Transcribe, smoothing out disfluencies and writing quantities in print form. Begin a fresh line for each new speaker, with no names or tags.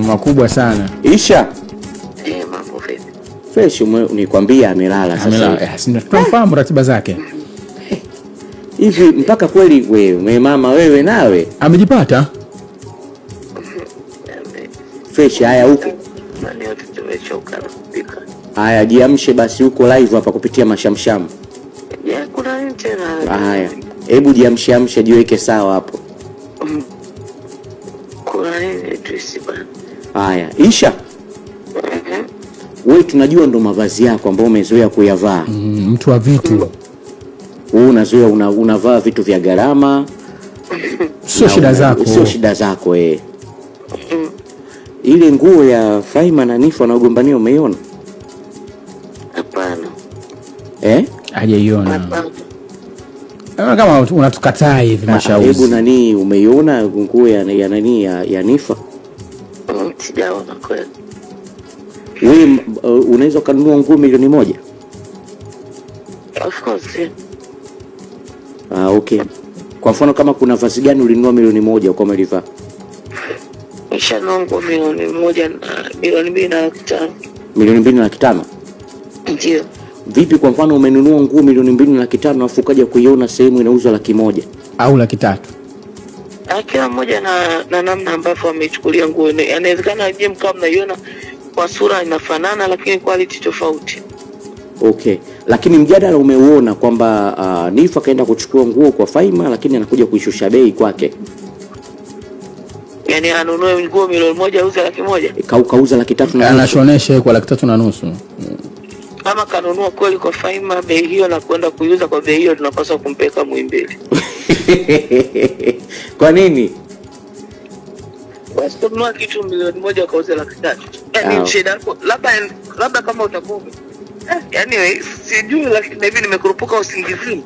makubwa sana.
Isha.
Mambo vipi?
Fresh, nikwambia amelala sasa.
Sina tunafahamu ratiba zake.
Hivi mpaka kweli wewe mama wewe nawe
Amejipata?
Fresh, haya huko.
Mani yote tumechoka na kupika.
Haya jiamshe basi huko live hapa kupitia mashamsham.
Ya kuna nini tena?
Haya. Hebu jiamshe jiweke sawa hapo.
Kuna nini twisi bana?
Haya, Isha. Wewe tunajua ndo mavazi yako ambayo umezoea kuyavaa.
Mtu wa vitu.
Wewe unazoea unavaa vitu vya gharama.
Sio shida zako.
Sio shida zako Ile nguo ya Faima na Nifa wanagombania umeiona?
Hapana.
Hajaiona. Kama unatukataa hivi mashauzi.
Hebu nani umeiona nguo ya nani ya Nifa?
Sijaona kweli.
Wewe unaweza kununua nguo milioni 1?
Of course.
Okay. Kwa mfano kama kuna vazi gani ulinunua milioni 1 kwa Meliva?
Nishanunua milioni 1 na milioni 2.5.
Milioni 2.5?
Ndio.
Vipi kwa mfano umenunua nguo milioni 2.5 afu ukaja kuiona sehemu inauzwa 100,000
au 300,000?
Kila mmoja na namna ambavyo amechukulia nguo. Inawezekana je mkao mnaiona kwa sura inafanana lakini quality tofauti.
Okay. Lakini mjadala umeuona kwamba Nifa kaenda kuchukua nguo kwa Faima lakini anakuja kuishusha bei kwake.
Yaani anunue nguo milioni 1 auze 100,000.
Kauza 300,000 na
anashonesha kwa 300,000.
Kama kanunua kweli kwa Faima bei hiyo na kwenda kuiuza kwa bei hiyo tunapaswa kumpeka Muhimbili.
Kwa nini?
Basi tununua kitu milioni 1 akauza 300,000. Yaani shida yako labda kama utakuwa. Yaani sijui lakini hivi nimekurupuka usingizini.